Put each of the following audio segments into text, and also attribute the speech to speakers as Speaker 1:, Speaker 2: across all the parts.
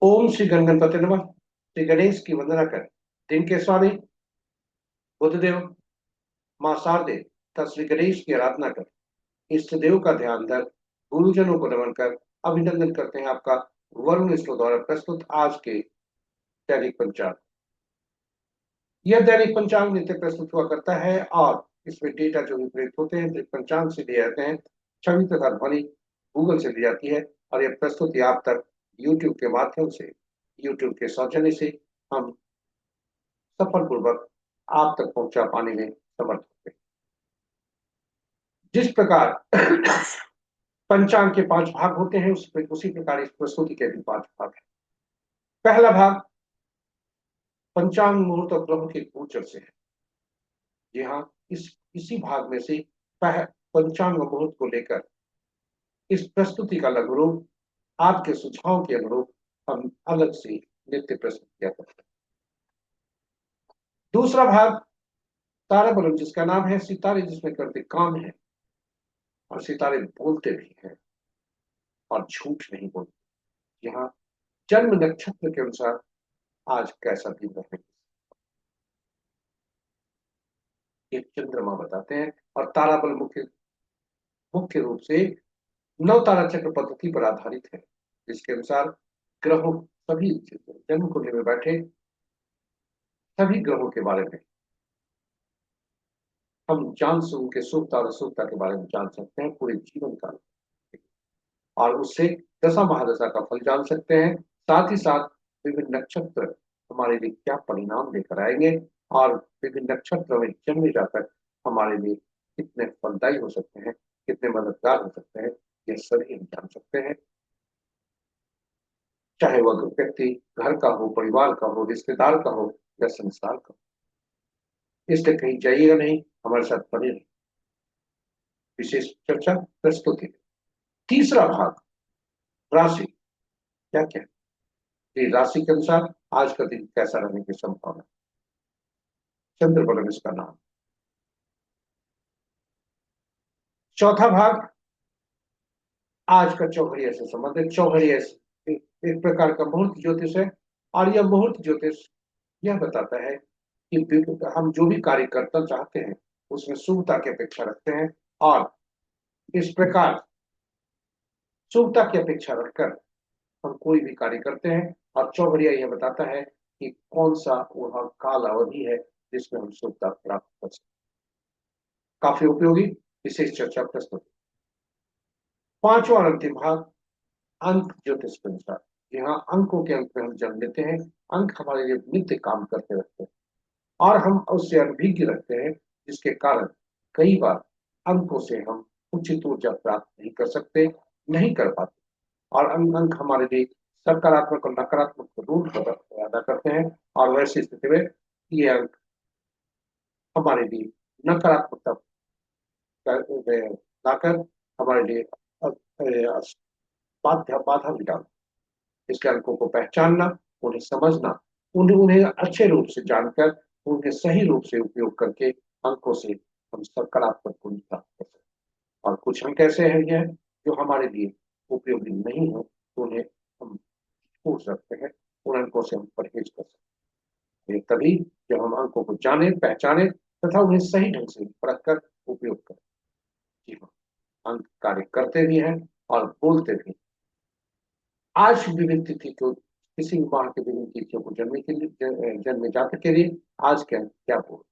Speaker 1: ओम श्री गणगणपति नमः। श्री गणेश की वंदना कर दिन के स्वामी बुद्धदेव, मां शारदे तथा श्री गणेश की आराधना कर इष्ट देव का ध्यान धर गुरुजनों को नमन कर अभिनंदन करते हैं आपका वरुण स्टो द्वारा प्रस्तुत आज के दैनिक पंचांग। यह दैनिक पंचांग नित्य प्रस्तुत हुआ करता है और इसमें डेटा जो भी प्रयुक्त होते हैं पंचांग से लिए जाते हैं, छवि तथा ध्वनि गूगल से ली जाती है और यह प्रस्तुति आप तक यूट्यूब के माध्यम से, यूट्यूब के सौजन्य से हम सफलपूर्वक आप तक पहुंचा पाने में समर्थ होते हैं। जिस प्रकार पंचांग के 5 भाग होते हैं उसी प्रकार इस प्रस्तुति के भी 5 भाग हैं। पहला भाग पंचांग मुहूर्त और ग्रहों के गोचर से है। जी हाँ, इसी भाग में से पंचांग मुहूर्त को लेकर इस प्रस्तुति का लघु रूप आपके सुझाव के अनुरूप हम अलग से नित्य प्रस्तुत किया करते हैं। दूसरा भाग तारा बलम, जिसका नाम है सितारे जिसमें करते काम है और सितारे बोलते भी हैं और झूठ नहीं बोलते। यहाँ जन्म नक्षत्र के अनुसार आज कैसा दिन रहेगा एक चंद्रमा बताते हैं और ताराबल मुख्य मुख्य रूप से नव तारा चक्र पद्धति पर आधारित है, जिसके अनुसार ग्रहों सभी जन्म कुंडली में बैठे सभी ग्रहों के बारे में हम जान से उनके शुभता और अशुभता के बारे में जान सकते हैं पूरे जीवन काल, और उससे दशा महादशा का फल जान सकते हैं। साथ ही साथ विभिन्न नक्षत्र हमारे लिए क्या परिणाम लेकर आएंगे और विभिन्न नक्षत्रों में जन्मे जातक हमारे लिए कितने फलदायी हो सकते हैं, कितने मददगार हो सकते हैं, ये सभी हम जान सकते हैं। चाहे वह व्यक्ति घर का हो, परिवार का हो, रिश्तेदार का हो या संसार का हो। इसलिए कहीं जाइएगा नहीं, हमारे साथ बने रहिए। विशेष चर्चा प्रस्तुति। तीसरा भाग राशि क्या क्या है, राशि के अनुसार आज का दिन कैसा रहने की संभावना। चंद्र बलम इसका नाम। चौथा भाग आज का चौघड़िया से संबंधित। चौघड़िया एक प्रकार का मुहूर्त ज्योतिष है और यह मुहूर्त ज्योतिष यह बताता है कि हम जो भी कार्य करना चाहते हैं उसमें शुभता की अपेक्षा रखते हैं और इस प्रकार शुभता की अपेक्षा रखकर हम कोई भी कार्य करते हैं। और चौघड़िया यह बताता है कि कौन सा वह काल अवधि है जिसमें हम शुभता प्राप्त कर सकते। काफी उपयोगी विशेष चर्चा प्रस्तुत। पांचवा और अंतिम भाग अंक ज्योतिष के अनुसार। यहाँ अंकों के अंक में हम जन्म लेते हैं, अंक हमारे लिए नित्य काम करते रहते हैं और हम उससे अनभिज्ञ रखते हैं, जिसके कारण कई बार अंकों से हम उचित ऊर्जा प्राप्त नहीं कर सकते, नहीं कर पाते और अंक हमारे लिए सकारात्मक और नकारात्मक रोल अदा करते हैं और वैसी स्थिति में ये अंक हमारे लिए नकारात्मकता लाकर हमारे लिए बाधा बाधा भी डाल। इसके अंकों को पहचानना, उन्हें समझना, उन्हें अच्छे रूप से जानकर उन्हें सही रूप से उपयोग करके अंकों से हम सकारात्मक गुण प्राप्त कर सकते हैं। और कुछ अंक ऐसे हैं यह जो हमारे लिए उपयोगी नहीं हो तो उन्हें हम छूट सकते हैं, उन अंकों से हम परहेज कर सकते हैं। तभी जब हम अंकों को जाने, पहचाने तथा उन्हें सही ढंग से परख कर उपयोग करें। जी हाँ, अंक कार्य करते भी हैं और बोलते भी। आज विभिन्न तिथि को किसी भी माह के विभिन्न तिथियों को जन्मे के लिए जन्मे जातक के लिए आज के अंक क्या बोल,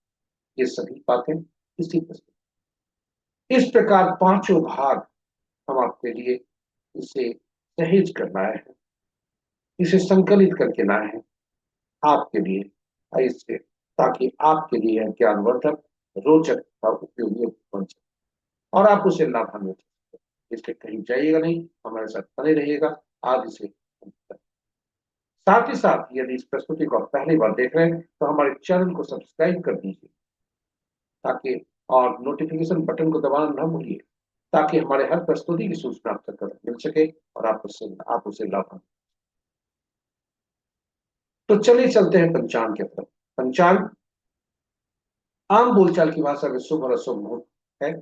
Speaker 1: ये सभी बातें इसी प्रस्तुत। इस प्रकार पांचों भाग हम आपके लिए इसे सहेज कर लाए हैं, इसे संकलित करके लाए हैं आपके लिए, इससे ताकि आपके लिए यह ज्ञानवर्धक, रोचक और उपयोगी बन सके और आप उसे लाभान्वित हो सके। इसलिए कहीं जाइएगा नहीं, हमारे साथ बने रहिएगा आदि से। साथ ही साथ यदि इस प्रस्तुति को आप पहली बार देख रहे हैं तो हमारे चैनल को सब्सक्राइब कर दीजिए ताकि, और नोटिफिकेशन बटन को दबाना न भूलिए ताकि हमारे हर प्रस्तुति की सूचना आप तक मिल सके और आप उसे लाभ। तो चलिए चलते हैं पंचांग के तरफ। पंचांग आम बोलचाल की भाषा में शुभ और अशुभ मुहूर्त है,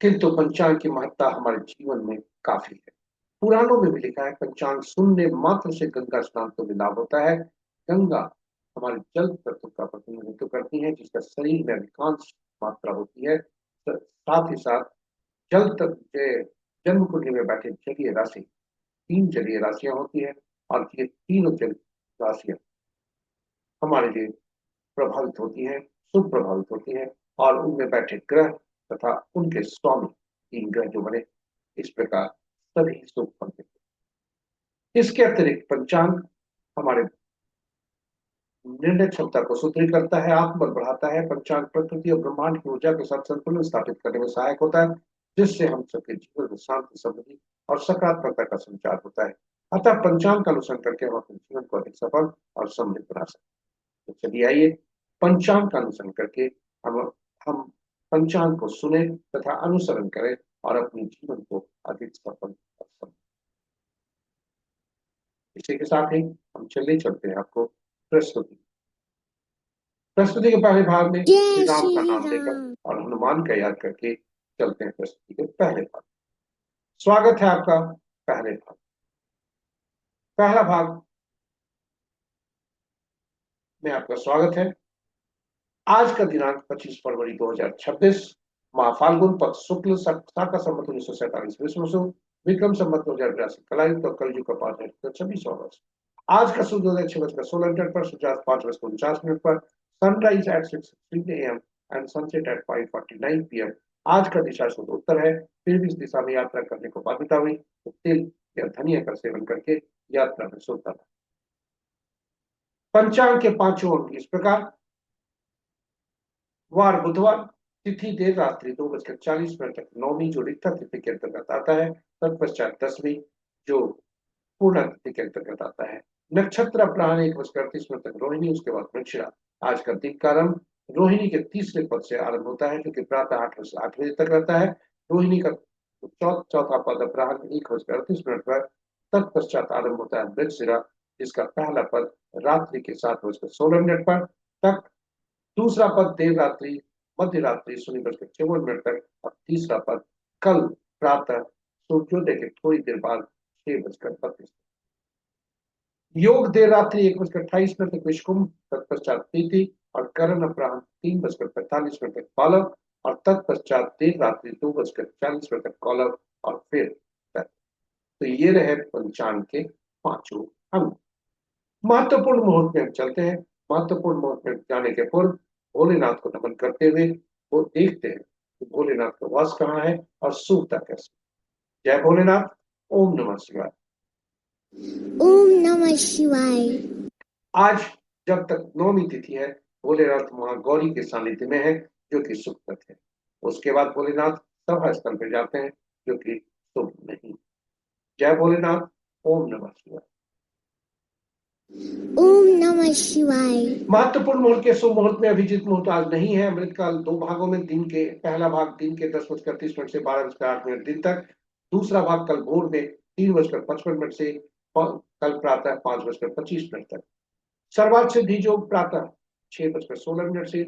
Speaker 1: किंतु पंचांग की महत्ता हमारे जीवन में काफी है। पुराणों में भी लिखा है पंचांग सुनने मात्र से गंगा स्नान को भी लाभ होता है। गंगा हमारे जल तत्व का प्रतिनिधित्व करती है, जिसका शरीर में अधिकांश मात्रा होती है। साथ ही साथ जल तत्व जन्म कुंडली में बैठे जलीय राशि, तीन जलीय राशियां होती है, और ये तीनों जल राशियां हमारे लिए प्रभावित होती हैं, शुभ प्रभावित होती हैं, और उनमें बैठे ग्रह तथा उनके स्वामी, तीन ग्रह जो बने, इस प्रकार सभी शुभ फल देते हैं। इसके अतिरिक्त पंचांग हमारे निर्णय क्षमता को सुदृढ़ करता है, आत्मबल बढ़ाता है। पंचांग प्रकृति और ब्रह्मांड की ऊर्जा के साथ संतुलन स्थापित करने में सहायक होता है, जिससे हम सबके जीवन में शांति, समृद्धि और सकारात्मकता का संचार होता है। अतः पंचांग का अनुसरण करके हम अपने जीवन को अधिक सफल और समृद्ध बना सकते हैं। तो चलिए आइए पंचांग का अनुसरण करके हम पंचांग को सुने तथा अनुसरण करें और अपने जीवन को अधिक सफल और समृद्ध। इसी के साथ ही हम चलते चलते हैं आपको प्रस्तुति प्रस्तुति के पहले भाग में श्री राम का नाम लेकर और हनुमान का याद करके चलते हैं प्रस्तुति के पहले भाग। स्वागत है आपका पहले भाग। पहला भाग में आपका स्वागत है। आज का दिनांक 25 फरवरी 2026, माह फाल्गुन पक्ष शुक्ल शाका संवत 1947 विश्व विक्रम संवत 2082 कलायुक्त और कलयुग का पाठ है 26वां वर्ष। आज का सूर्योदय 6:16 पर, सूर्यास्त 5:49 पर, sunrise at 6:16 AM and sunset at 5:49 PM। आज का दिशा शुद्ध उत्तर है। फिर भी इस दिशा में यात्रा करने को बाध्यता हुई तो तिल या धनिया का सेवन करके यात्रा में शुद्धता। पंचांग के पांचों अंक इस प्रकार। वार बुधवार, तिथि देर रात्रि 2:40 तक नौमी जो रिक्ता तिथि के अंतर्गत आता है, तत्पश्चात दसवीं जो पूर्ण तिथि के अंतर्गत आता है। नक्षत्र अपराह्न 1:38 तक रोहिणी, उसके बाद मृगशिरा। आज का दिन का आरंभ रोहिणी के तीसरे पद से आरंभ होता है, जो कि प्रातः 8 तक रहता है। रोहिणी का चौथा पद अपराह्न 1:38 पर, तत्पश्चात आरंभ होता है मृगशिरा, जिसका पहला पद रात्रि के 7:16 पर तक, दूसरा पद देर रात्रि मध्य रात्रि 0:54 तक, और तीसरा पद कल प्रातः सूर्योदय के थोड़ी देर बाद 6:32। योग देर रात्रि 1:28 तक विषकुंभ, तत्पश्चात प्रीति और करण अपराह्न 3:45 तक कौलव, और तत्पश्चात देर रात्रि 2:40 तक कौलव और फिर तक। तो ये रहे पंचांग के पांचों अंग। महत्वपूर्ण मुहूर्त में हम चलते हैं। महत्वपूर्ण मुहूर्त में जाने के पूर्व भोलेनाथ को नमन करते हुए वो देखते हैं कि भोलेनाथ का वास कहाँ है और सूखता कैसे। जय भोलेनाथ। ओम नमः शिवाय।
Speaker 2: ओम नमः शिवाय।
Speaker 1: आज जब तक नौमी तिथि है, भोलेनाथ वहां गौरी के सानिध्य में है, जो कि सुखद है। उसके बाद भोलेनाथ सभा स्थल पर जाते हैं, जो कि शुभ नहीं। जय भोलेनाथ। ओम नमः शिवाय।
Speaker 2: ओम नमः शिवाय।
Speaker 1: महत्वपूर्ण मुहूर्त के शुभ मुहूर्त में अभिजीत मुहूर्त आज नहीं है। अमृतकाल दो भागों में, दिन के पहला भाग दिन के 10:38 से 12:08 दिन तक, दूसरा भाग कल भोर में 3:55 से कल प्रातः 5:25 तक। सर्वार्थ सिद्धि योग प्रातः 6:16 से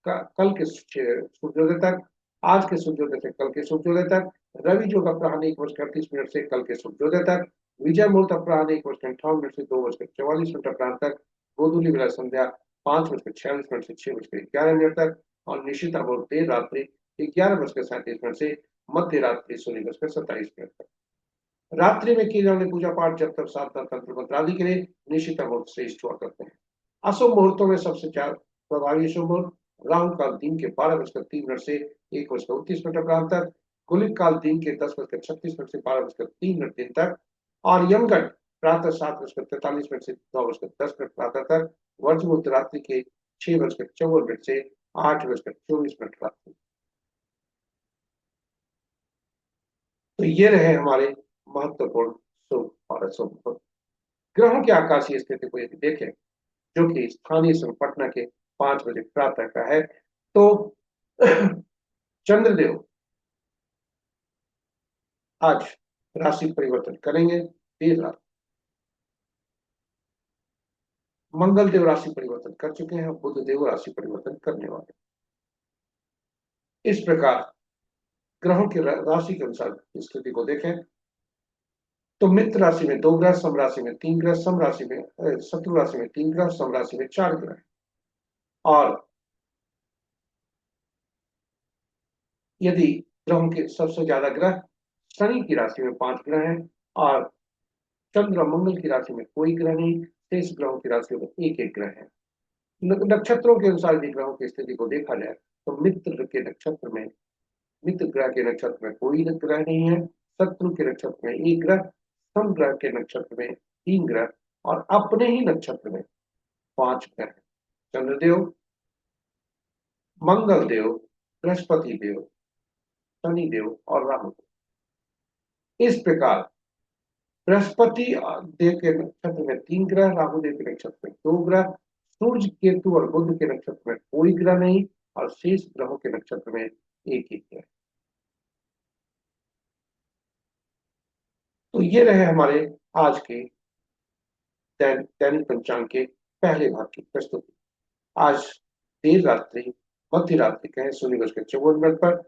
Speaker 1: कल के सूर्योदय तक, आज के सूर्योदय से कल के सूर्योदय तक। रवि योग अपराह्न 1:38 से कल के सूर्योदय तक। विजय मुहूर्त अपराह्न 1:58 से 2:44 अपराह्न तक। गोधूली बेला संध्या 5:46 से 6:11 तक, और निशिता मुहूर्त देर रात्रि 11:37 से मध्य रात्रि 0:27 तक। रात्रि में किए जाने पूजा पाठ जब तक साधना तंत्र मंत्र आदि के लिए निशिता मुहूर्त श्रेष्ठ हुआ करते हैं। अशुभ मुहूर्तों में सबसे प्रभावी शुभ मुहूर्त राहु काल दिन के 12:03 से 1:29 अपराह्न तक, गुलिक काल दिन के 10:36 से 12:03 दिन तक, और यमगढ़ प्रातः 7:43 से 9:10 प्रातः तक, वर्ज मुहूर्त रात्रि के 6:54 से 8:24 रात्रि। तो ये रहे हमारे महत्वपूर्ण शुभ और अशुभ मुहूर्त। ग्रहों की आकाशीय स्थिति को यदि देखें, जो कि स्थानीय समय पटना के 5 बजे प्रातः का है, तो चंद्रदेव आज राशि परिवर्तन करेंगे देर रात। मंगल देव राशि परिवर्तन कर चुके हैं, बुध देव राशि परिवर्तन करने वाले। इस प्रकार ग्रहों की राशि के अनुसार स्थिति को देखें तो मित्र राशि में 2 ग्रह, सम राशि में 3 ग्रह, सम राशि में शत्रु राशि में 3 ग्रह, सम राशि में 4 ग्रह। और यदि ग्रहों के सबसे ज्यादा ग्रह शनि की राशि में 5 ग्रह हैं, और चंद्र और मंगल की राशि में कोई ग्रह नहीं, शेष ग्रहों की राशि में एक एक ग्रह है। नक्षत्रों के अनुसार यदि ग्रहों की स्थिति को देखा जाए तो मित्र ग्रह के नक्षत्र में कोई ग्रह नहीं है, शत्रु के नक्षत्र में एक ग्रह, सम ग्रह के नक्षत्र में 3 ग्रह, और अपने ही नक्षत्र में 5 ग्रह है। चंद्रदेव, मंगल देव, बृहस्पति देव, शनि देव और राहु देव। इस प्रकार बृहस्पति देव के नक्षत्र में 3 ग्रह, राहु देव के नक्षत्र में 2 ग्रह, सूर्य, केतु और बुध के नक्षत्र में कोई ग्रह नहीं, और शेष ग्रहों के नक्षत्र में एक ही ग्रह। तो ये रहे हमारे आज के दैनिक पंचांग के पहले भाग की प्रस्तुति। आज देर रात्रि, मध्य रात्रि कहें, 0:54 पर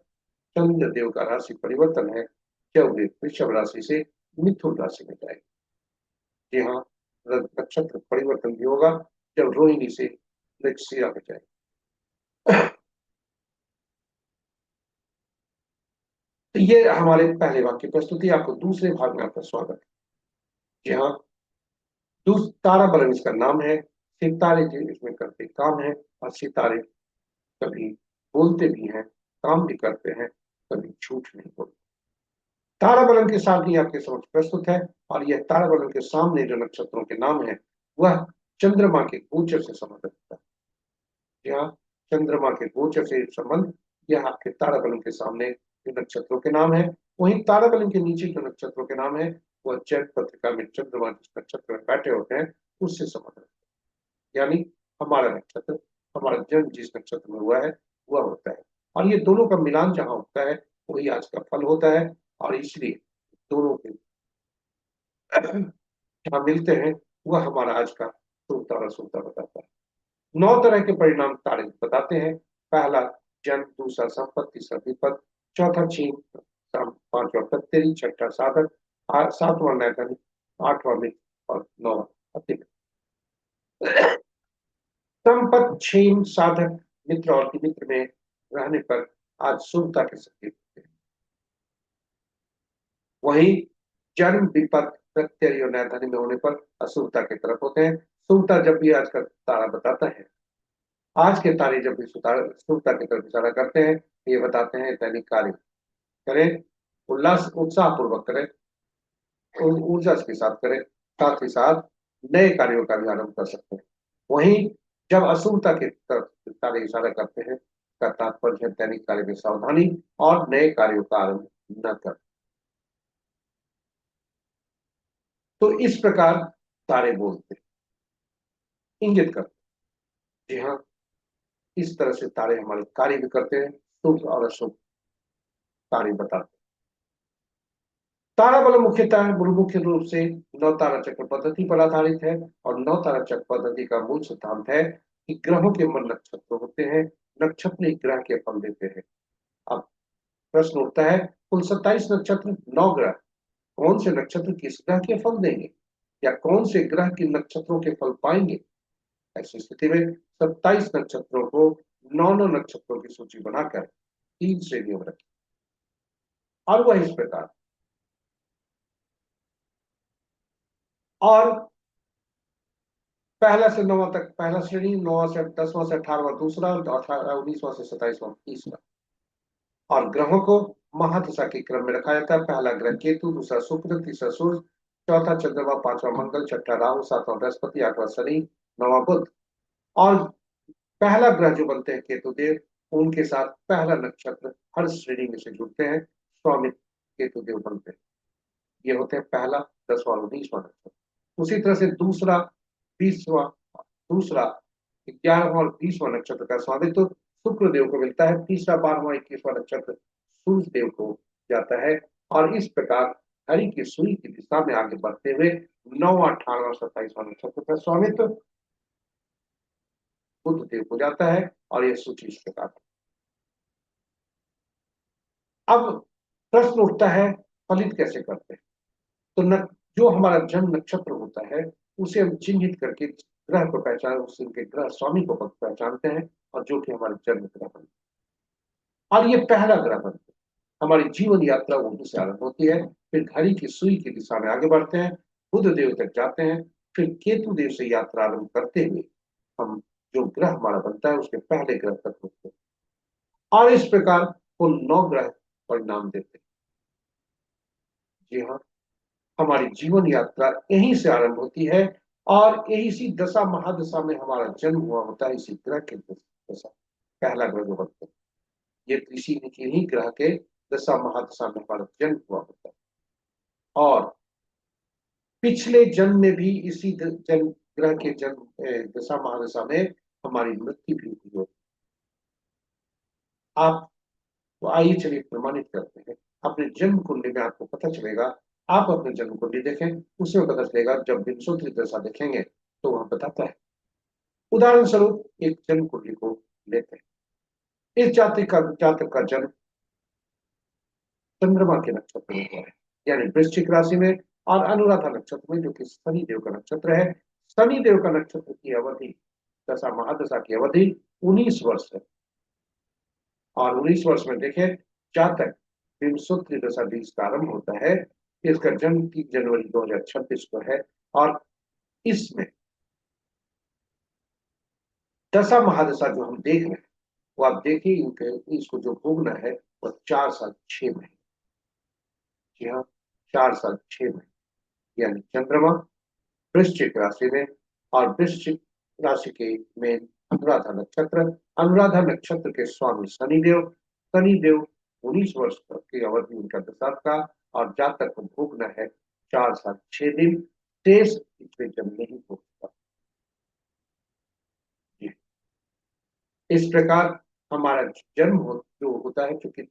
Speaker 1: चंद्रदेव का राशि परिवर्तन है, जब वे वृषभ राशि से मिथुन राशि में जाएंगे। जी हाँ, नक्षत्र परिवर्तन भी होगा जब रोहिणी से मृगशिरा में जाएंगे। तो ये हमारे पहले भाग की प्रस्तुति। आपको दूसरे भाग में आपका स्वागत है। जी हाँ, तारा बलन इसका नाम है। सितारे जो इसमें करते काम है, और सितारे कभी बोलते भी हैं, काम भी करते हैं, कभी झूठ नहीं बोलते। तारा बलन के साथ ही आपके समक्ष प्रस्तुत है, और यह तारा बलन के सामने जो नक्षत्रों के नाम है वह चंद्रमा के गोचर से संबंधित होता है। यहाँ चंद्रमा के गोचर से संबंध, यह आपके तारा बलन के सामने जो नक्षत्रों के नाम है, वहीं तारा बलन के नीचे जो नक्षत्रों के नाम है वह चैत पत्रिका में चंद्रमा जिस नक्षत्र में बैठे होते हैं उससे संबंधित है। यानी हमारा नक्षत्र, हमारा जन्म जिस नक्षत्र में हुआ है वह होता है, और ये दोनों का मिलान जहां होता है वही आज का फल होता है। और इसलिए दोनों के जहां मिलते हैं वह हमारा आज का शुभता और अशुभता बताता है। 9 तरह के परिणाम तारे बताते हैं। पहला जन्म, दूसरा संपत्ति, तीसरा विपद, चौथा छीन, पांचवा प्रत्यय, छठा साधक, सातवां नैधन, आठवां मित्र और नौवां अतिमित्र। संपत, छीन, साधक, मित्र और मित्र में रहने पर आज शुभता के संकेत होते हैं। वही जन्म, विपद, प्रत्यय और नैधन में होने पर अशुभता की तरफ होते हैं। शुभता जब भी आज का तारा बताता है, आज के तारे जब भी शुभता की तरफ इशारा करते हैं, ये बताते हैं दैनिक कार्य करें, उल्लास उत्साह पूर्वक करें, ऊर्जा के साथ करें, साथ ही साथ नए कार्यों का भी आरंभ कर सकते हैं। वहीं जब अशुभता की तरफ तारे इशारा करते हैं, का तात्पर्य है दैनिक कार्य में सावधानी और नए कार्यों का आरंभ न कर। तो इस प्रकार तारे बोलते इंगित करते। जी हाँ, इस तरह से तारे हमारे कार्य भी करते हैं, शुभ और अशुभ कार्य बताते हैं। तारा बल मुख्य रूप से 9 तारा चक्र पद्धति पर आधारित है, और 9 तारा चक्र पद्धति का मूल सिद्धांत है कि ग्रहों के मन नक्षत्र होते हैं, नक्षत्र एक ग्रह के फल देते हैं। अब प्रश्न उठता है, कुल 27 नक्षत्र, 9 ग्रह, कौन से नक्षत्र किस ग्रह के फल देंगे, या कौन से ग्रह के नक्षत्रों के फल पाएंगे? ऐसी स्थिति में 27 नक्षत्रों को 9 नक्षत्रों की सूची बनाकर 3 श्रेणियों में रखें, और वह इस प्रकार। और पहला से 9वां तक पहला श्रेणी, 9वां से 10वां से 18वां दूसरा, 19वां से 27वां तीसरा। और ग्रहों को महादशा के क्रम में रखा जाता है। पहला ग्रह केतु, दूसरा शुक्र, तीसरा सूर्य, चौथा चंद्रमा, पांचवा मंगल, छठा राहु, सातवां बृहस्पति, आठवां शनि, नौवां बुध। और पहला ग्रह जो बनते हैं केतु देव, उनके साथ पहला नक्षत्र हर श्रेणी में से जुड़ते हैं, स्वामी केतु देव बनते हैं। ये होते हैं पहला, 10वां और 19वां नक्षत्र। उसी तरह से दूसरा, 20वां, दूसरा, 11वां और 20वां नक्षत्र का स्वामित्व शुक्र देव को मिलता है। तीसरा, 12वां, 21वां नक्षत्र सूर्य देव को जाता है। और इस प्रकार हरि की सुई की दिशा में आगे बढ़ते हुए 9वां, 18वां, 27वां नक्षत्र का स्वामित्व बुध देव को जाता है। और यह सूची इस प्रकार है। अब प्रश्न उठता है, फलित कैसे करते हैं? तो जो हमारा जन्म नक्षत्र होता है उसे हम चिन्हित करके ग्रह को पहचान, उसके उनके ग्रह स्वामी को पहचानते हैं, और जो कि हमारे जन्म ग्रह बनते हैं। और ये पहला ग्रह बनते हैं। हमारी जीवन यात्रा वहीं से आरंभ होती है, फिर घड़ी की सुई की दिशा में आगे बढ़ते हैं, बुध देव तक जाते हैं, फिर केतु देव से यात्रा आरंभ करते हुए हम जो ग्रह हमारा बनता है उसके पहले ग्रह तक होते हैं, और इस प्रकार कुल 9 ग्रह परिणाम देते हैं। जी हाँ, हमारी जीवन यात्रा यहीं से आरंभ होती है, और यही सी दशा महादशा में हमारा जन्म हुआ होता है, इसी ग्रह के दशा पहला ग्रह जो बनते हैं, ये इसी ही ग्रह के दशा महादशा में हमारा जन्म हुआ होता है। और पिछले जन्म में भी इसी जन्म ग्रह के जन्म दशा महादशा में हमारी मृत्यु भी हुई होती है। आप तो आइए चलिए प्रमाणित करते हैं। अपने जन्म कुंडली में आपको पता चलेगा, आप अपने जन्म कुंडली देखें, उसमें पता चलेगा। जब विंशोत्तरी दशा देखेंगे तो वह बताता है। उदाहरण स्वरूप एक जन्म कुंडली को लेते हैं। इस जातक का जन्म चंद्रमा के नक्षत्र में हुआ है, यानी वृश्चिक राशि में, और अनुराधा नक्षत्र में, जो कि शनि देव का नक्षत्र है। शनि देव का नक्षत्र की अवधि, दशा महादशा की अवधि 19 वर्ष है। और 19 वर्ष में देखें, जातक विंशोत्तरी दशा बीज का आरंभ होता है। इसका जन्म 3 जनवरी 2026 को है, और इसमें दशा महादशा जो हम देख रहे हैं, वो आप देखिए, इनके इसको जो भोगना है वो 4 साल 6 महीने। जी हाँ, 4 साल 6 महीने, यानी चंद्रमा वृश्चिक राशि में, और वृश्चिक राशि के में अनुराधा नक्षत्र, अनुराधा नक्षत्र के स्वामी शनिदेव, शनिदेव 19 वर्ष तक की अवधि उनका दशा का, और जातक को भोगना है 4 साल 6 दिन, शेष पिछले जन्म नहीं भोगता। इस प्रकार हमारा जन्म जो होता है, चूंकि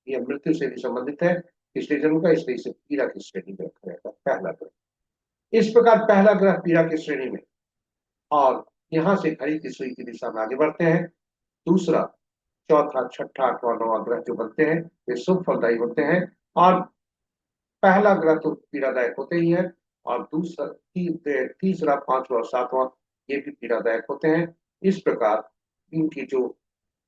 Speaker 1: यह मृत्यु से भी संबंधित है पिछले जन्म का, इसलिए इसे पीड़ा की श्रेणी में रखा जाता है, पहला ग्रह। इस प्रकार पहला ग्रह पीड़ा की श्रेणी में, और यहां से घड़ी की सुई की दिशा में आगे बढ़ते हैं। दूसरा, चौथा, छठा, आठवां, नौवां ग्रह जो बनते हैं वे शुभ फलदायी होते हैं, और पहला ग्रह तो पीड़ादायक होते ही है, और दूसरा, तीसरा, पांचवा और सातवां ये भी पीड़ादायक होते हैं। इस प्रकार इनकी जो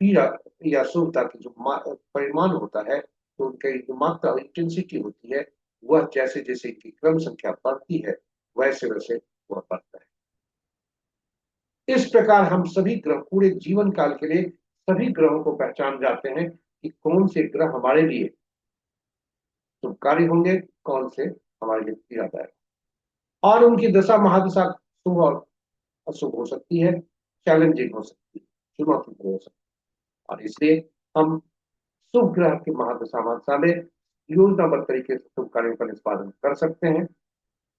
Speaker 1: पीड़ा या शुभता की जो परिमाण होता है, तो उनकी जो मात्रा इंटेंसिटी होती है, वह जैसे जैसे इनकी क्रम संख्या बढ़ती है वैसे वैसे वह बढ़ता है। इस प्रकार हम सभी ग्रह पूरे जीवन काल के लिए सभी ग्रहों को पहचान जाते हैं कि कौन से ग्रह हमारे लिए शुभकारी होंगे, कौन से हमारे लिए पीड़ादायक, और उनकी दशा महादशा शुभ और अशुभ हो सकती है, चैलेंजिंग हो सकती है, चुनौतीपूर्ण हो सकती है। और इसलिए हम शुभ ग्रह की महादशा महादशा में योजनाबद्ध तरीके से शुभ कार्यों का निष्पादन कर सकते हैं।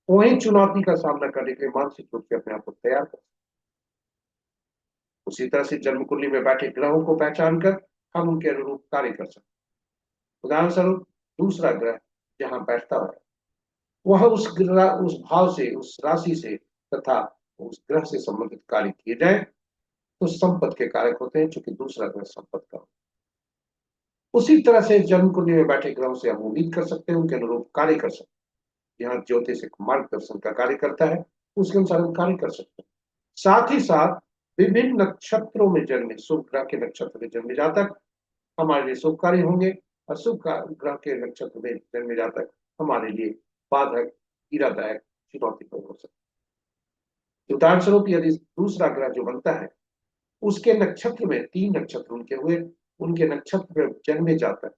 Speaker 1: वही चुनौती का सामना करने के लिए मानसिक रूप से अपने आप को तैयार कर सकते हैं। उसी तरह से जन्म कुंडली में बैठे ग्रहों को पहचान कर हम उनके अनुरूप कार्य कर सकते हैं। उदाहरण स्वरूप, दूसरा ग्रह जहां बैठता है, वह उस भाव से, उस राशि से तथा उस ग्रह से संबंधित कार्य किए जाए तो संपत्ति के कारक होते हैं, क्योंकि दूसरा ग्रह संपत्ति का। उसी तरह से जन्म कुंडली में बैठे ग्रहों से हम उम्मीद कर सकते हैं, उनके अनुरूप कार्य कर सकते हैं। यहाँ ज्योतिष एक मार्गदर्शन का कार्य करता है, उसके अनुसार हम कार्य कर सकते हैं। साथ ही साथ विभिन्न नक्षत्रों में जन्मे शुभ ग्रह के नक्षत्र में जन्मे जातक हमारे लिए शुभकारी होंगे, और शुभ ग्रह के नक्षत्र में जन्मे जातक हमारे लिए बाधक, पीड़ादायक, चुनौतीपूर्ण हो सकते हैं। उदाहरण स्वरूप, यदि दूसरा ग्रह जो बनता है उसके नक्षत्र में 3 नक्षत्र उनके हुए, उनके नक्षत्र में जन्मे जातक,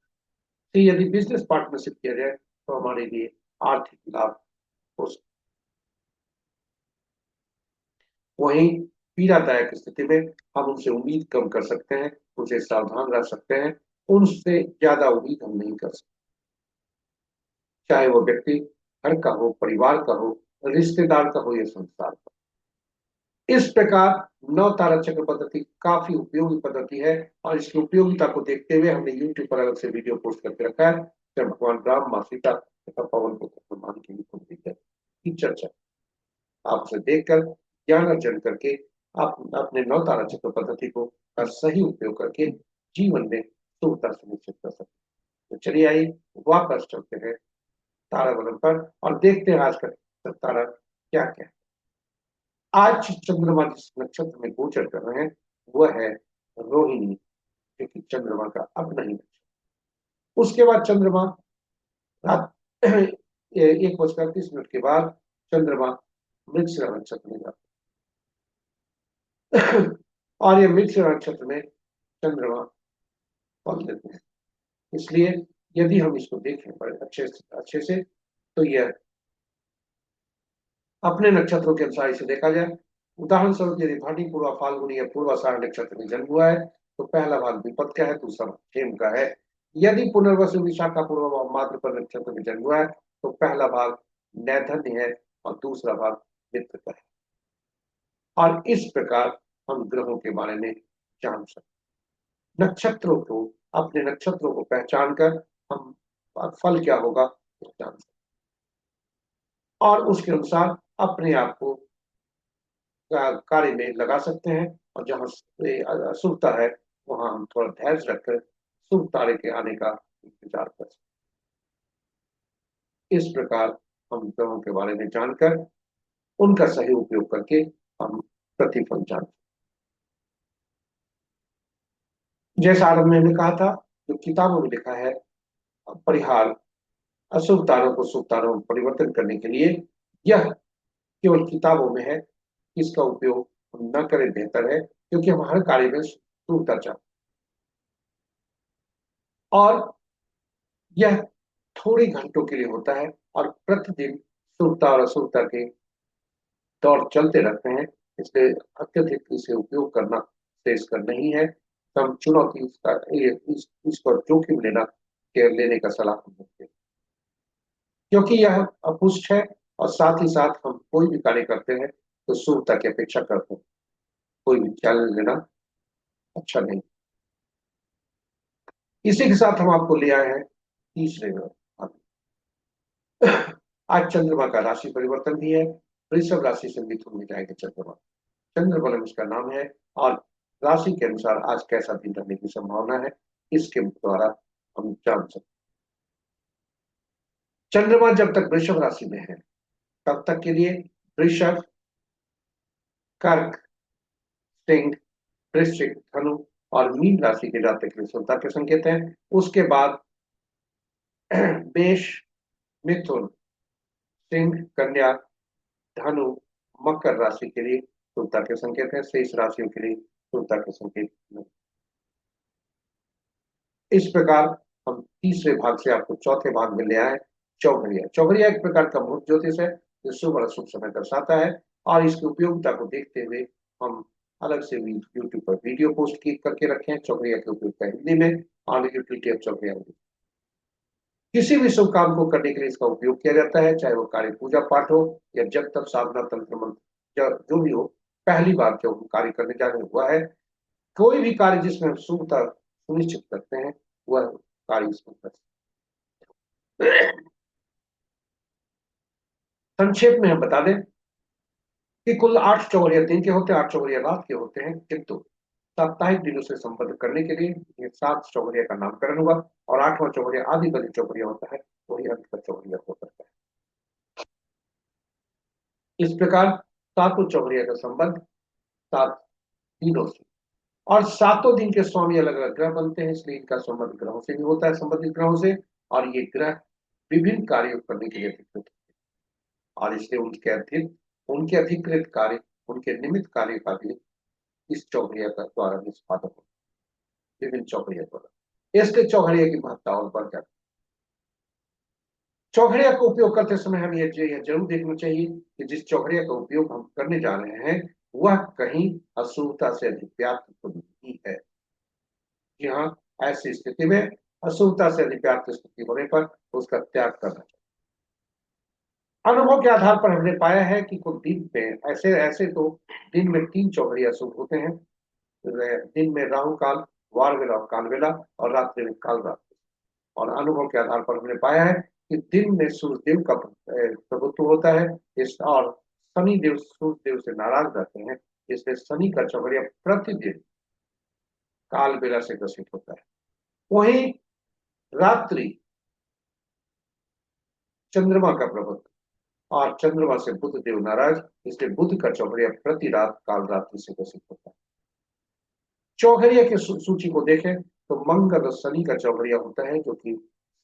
Speaker 1: तो यदि बिजनेस पार्टनरशिप किया जाए तो हमारे लिए आर्थिक लाभ हो सकता है। वहीं पीड़ादायक स्थिति में हम उनसे उम्मीद कम कर सकते हैं, उनसे सावधान रह सकते हैं, उनसे ज्यादा उम्मीद हम नहीं कर सकते, चाहे वो व्यक्ति घर का हो, परिवार का हो, रिश्तेदार का हो या संसार का। इस प्रकार नौ तारा चक्र पद्धति काफी उपयोगी पद्धति है, और इसकी उपयोगिता को देखते हुए हमने YouTube पर अलग से वीडियो पोस्ट करके रखा है, जब भगवान राम, माँ सीता तथा पवन पुत्र हनुमान की की चर्चा। आप उसे देखकर ज्ञान अर्जन करके आप अपने नौ तारा चक्र पद्धति को का सही उपयोग करके जीवन में शुभता सुनिश्चित कर सकते हैं। तो चलिए आइए वापस चलते हैं ताराबलम पर और देखते हैं आज का तारा क्या क्या है। आज चंद्रमा जिस नक्षत्र में गोचर कर रहे हैं वह है रोहिणी, जो कि चंद्रमा का अपना ही नक्षत्र। उसके बाद चंद्रमा रात 1:38 के बाद चंद्रमा मृगशिरा नक्षत्र में जाता है और ये मृगशिरा नक्षत्र में चंद्रमा फल देते हैं। इसलिए यदि हम इसको देखें बड़े अच्छे से तो यह अपने नक्षत्रों के अनुसार इसे देखा जाए। उदाहरण स्वरूप यदि भाटी पूर्वा फाल्गुनी या पूर्वाषाढ़ नक्षत्र में जन्म हुआ है तो पहला भाग विपद का है, दूसरा भाग क्षेम का है। यदि पुनर्वसु विशाखा पूर्वा मातृपर नक्षत्र में जन्म हुआ है तो पहला भाग नैधन्य है और दूसरा भाग मित्र का है। और इस प्रकार हम ग्रहों के बारे में जान सकते। नक्षत्रों को, अपने नक्षत्रों को पहचान कर हम फल क्या होगा जान सकते और उसके अनुसार अपने आप को कार्य में लगा सकते हैं। और जहां अशुभता है वहां हम थोड़ा धैर्य रखकर शुभ तारे के आने का इंतजार कर सकते। इस प्रकार हम ग्रहों के बारे में जानकर उनका सही उपयोग करके हम प्रतिफल जान। जैसा आरंभ में मैंने कहा था, जो किताबों में लिखा है परिहार अशुभ तारों को शुभ तारों में परिवर्तन करने के लिए, यह केवल किताबों में है। इसका उपयोग हम न करें बेहतर है, क्योंकि हम हर कार्य में शुभता चाहते और यह थोड़ी घंटों के लिए होता है और प्रतिदिन शुभता और अशुभता के दौर चलते रहते हैं। इसलिए अत्यधिक इसे उपयोग करना श्रेयस्कर नहीं है। तो हम चुनौती इस पर जोखिम लेने का सलाह हम देते हैं, क्योंकि यह अपुष्ट है और साथ ही साथ हम कोई भी कार्य करते हैं तो शुभता की अपेक्षा करते हैं। कोई भी चैलेंज लेना अच्छा नहीं। इसी के साथ हम आपको ले आए हैं तीसरे भाग। आज चंद्रमा का राशि परिवर्तन भी है। वृषभ राशि से मिथुन में जाएंगे चंद्रमा। चंद्रबलम इसका नाम है और राशि के अनुसार आज कैसा दिन रहने की संभावना है इसके द्वारा हम जान सकते। चंद्रमा जब तक वृषभ राशि में है तब तक के लिए वृषभ, कर्क, सिंह, वृश्चिक, धनु और मीन राशि के जातक के लिए शुभता के संकेत हैं। उसके बाद मेष, मिथुन, सिंह, कन्या, धनु, मकर राशि के लिए शुभता के संकेत हैं। शेष राशियों के लिए शुभता के संकेत नहीं। इस प्रकार हम तीसरे भाग से आपको चौथे भाग में ले आए चौघड़िया। चौघड़िया एक प्रकार का मुहूर्त ज्योतिष है जो शुभ और अशुभ समय दर्शाता है और इसकी उपयोगिता को देखते हुए हम अलग से भी यूट्यूब पर वीडियो पोस्ट की करके रखे हैं चौघड़िया के उपयोग का हिंदी में और यूटिलिटी ऑफ चौघड़िया। किसी भी शुभ काम को करने के लिए इसका उपयोग किया जाता है, चाहे वो कार्य पूजा पाठ हो या जब तक साधना तंत्र मंत्र जो भी हो। पहली बार जब हम कार्य करने जा रहे हुआ है, कोई भी कार्य जिसमें हम शुभता सुनिश्चित करते हैं वह कार्य इसमें कर सकते हैं। संक्षेप में हम बता दें कि कुल 8 चौघड़िया दिन के होते हैं, 8 चौघड़िया रात के होते हैं, किंतु साप्ताहिक दिनों से संबद्ध करने के लिए ये 7 चौघड़िया का नामकरण हुआ और 8वां चौघड़िया आदि बदि चौघड़िया होता है, वही अंत का चौघड़िया हो सकता है। इस प्रकार सातों चौघड़िया का संबंध 7 दिनों से और सातों दिन के स्वामी अलग अलग ग्रह बनते हैं, इसलिए इनका संबंध ग्रहों से भी होता है, संबंधित ग्रहों से। और ये ग्रह विभिन्न कार्यों करने के लिए अधिकृत होते हैं और इसलिए उनके अधिकृत कार्य, उनके निमित्त कार्य का भी इस चौघड़िया का द्वारा निष्पादन होता है, विभिन्न चौघड़िया द्वारा। इसलिए चौघड़िया की महत्ता और बढ़ जाती है। चौघड़िया का उपयोग करते समय हमें यह जरूर देखना चाहिए कि जिस चौघड़िया का उपयोग हम करने जा रहे हैं वह कहीं अशुभता से अधिक व्याप्त तो नहीं है। जी हाँ, ऐसी स्थिति में अशुभता से अधिक व्याप्त स्थिति होने पर उसका त्याग करना चाहिए। अनुभव के आधार पर हमने पाया है कि कुछ दिन में ऐसे ऐसे तो दिन में 3 चौघड़िया शुभ होते हैं। दिन में राहु काल, वार वेला और काल वेला और रात्रि में काल रात्रि। और अनुभव के आधार पर हमने पाया है कि दिन में सूर्य देव का प्रभुत्व होता है इस और शनि देव सूर्य देव से नाराज रहते हैं, इसलिए शनि का चौघड़िया प्रतिदिन काल बेला से ग्रसित होता है। वहीं रात्रि चंद्रमा का प्रबंध, और चंद्रमा से बुध देव नाराज, इसलिए बुध का चौघड़िया प्रति रात काल रात्रि से ग्रसित होता है। चौघड़िया की सूची को देखें तो मंगल और शनि का चौघड़िया होता है, जो कि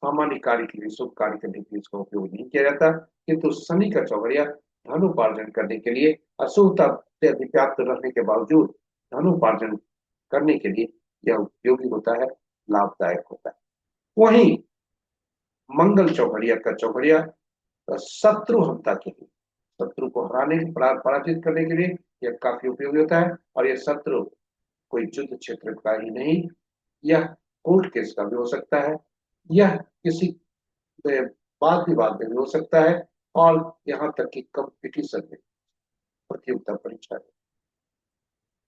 Speaker 1: सामान्य कार्य के लिए, शुभ कार्य करने के लिए इसका उपयोग नहीं किया जाता, किंतु शनि का चौघड़िया धनोपार्जन करने के लिए, अशुभता से अधिव्याप्त रहने के बावजूद धनोपार्जन करने के लिए यह उपयोगी होता है, लाभदायक होता है। वहीं मंगल चौघड़िया का चौघड़िया शत्रु हंता के लिए, शत्रु को हराने, पराजित करने के लिए यह काफी उपयोगी होता है। और यह शत्रु कोई युद्ध क्षेत्र का ही नहीं, यह कोर्ट केस का भी हो सकता है, यह किसी वाद विवाद में भी हो सकता है, और यहाँ तक कि कंपटीशन में, प्रतियोगिता परीक्षा में,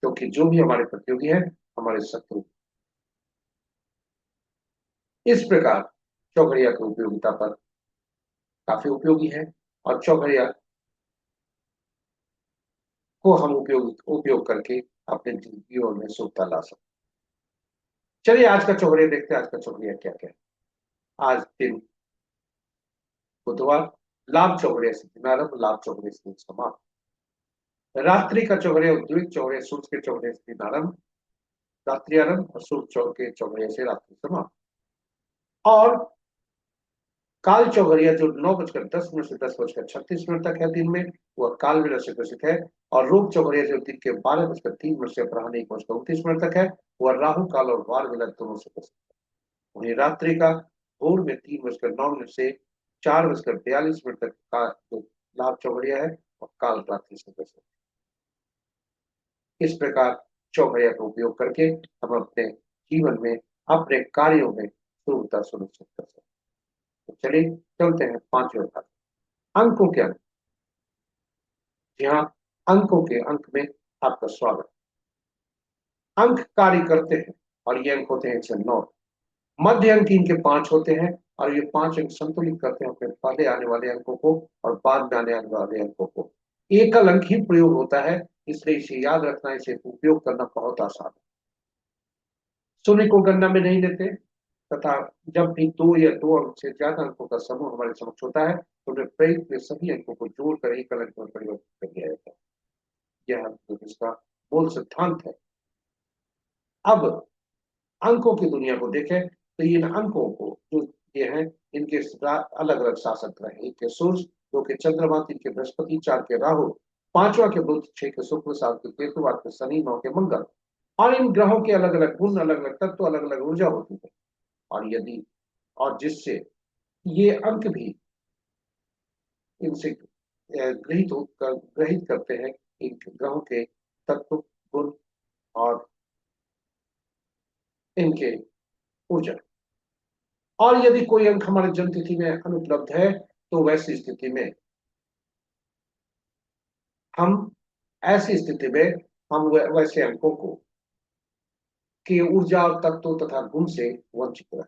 Speaker 1: क्योंकि जो भी हमारे प्रतियोगी हैं हमारे शत्रु। इस प्रकार चौघड़िया की उपयोगिता पर काफी उपयोगी है, और चौघड़िया को हम उपयोग करके अपने जीवन में शुभता ला सकते। चलिए आज का चौघड़िया देखते हैं, आज का चौघड़िया क्या क्या है। आज दिन बुधवार, लाभ चौघड़िया से दिन आरंभ, लाभ चौघड़िया से दिन समाप्त। रात्रि का चौघड़िया, उद्योगिक चौघड़िया सूर्य के चौघड़िया से दिन आरंभ, रात्रि आरंभ, और सूर्य के चौघड़िया से रात्रि समाप्त। और काल चौघड़िया जो 9:10 से 10:36 तक है दिन में, वह काल विलय से ग्रसित है। और रोग चौघड़िया जो दिन के 12:03 से अपराह्न 1:29 तक है, वह राहु काल और वार विलय दोनों से ग्रसित है। वहीं रात्रि का भोर में 3:09 से 4:42 तक का जो लाभ चौघड़िया है, और काल रात्रि से ग्रसित है। इस प्रकार चौघड़िया का उपयोग करके हम अपने जीवन में, अपने कार्यों में शुभता सुनिश्चित कर सकते हैं। तो चलिए चलते हैं पांचवें भाग, अंकों के अंक। यहाँ अंकों के अंक में आपका स्वागत। अंक कार्य करते हैं, और ये अंक होते हैं 109। मध्य अंक इनके 5 होते हैं, और ये 5 अंक संतुलित करते हैं अपने पहले आने वाले अंकों को और बाद में आने वाले अंकों को। एकल अंक ही प्रयोग होता है, इसलिए इसे याद रखना, इसे उपयोग करना बहुत आसान है। शून्य को गणना में नहीं लेते, तथा जब भी 2 या 2 अंक से ज्यादा अंकों का समूह हमारे समक्ष होता है, तो उन्हें प्रयुक्त में सभी अंकों को जोड़कर एकल अंक में परिवर्तित कर दिया जाता है। यह इसका मूल सिद्धांत है। अब अंकों की दुनिया को देखें तो इन अंकों को जो ये हैं, इनके अलग अलग शासक रहे। एक के सूर्य, 2 के चंद्रमा, 3 के बृहस्पति, 4 के राहु, 5वां के बुध, 6 के शुक्र, 7 के केतु, 8 के शनि, 9 के मंगल। और इन ग्रहों के अलग अलग गुण, अलग अलग तत्व, अलग अलग ऊर्जा होती है। और यदि और जिससे ये अंक भी इनसे ग्रहित करते हैं इन ग्रहों के तत्व, गुण और इनके ऊर्जा। और यदि कोई अंक हमारे जन्म तिथि में अनुपलब्ध है, तो वैसी स्थिति में हम ऐसी स्थिति में हम वैसे अंकों को की ऊर्जा और तत्व तथा गुण से वंचित रहे।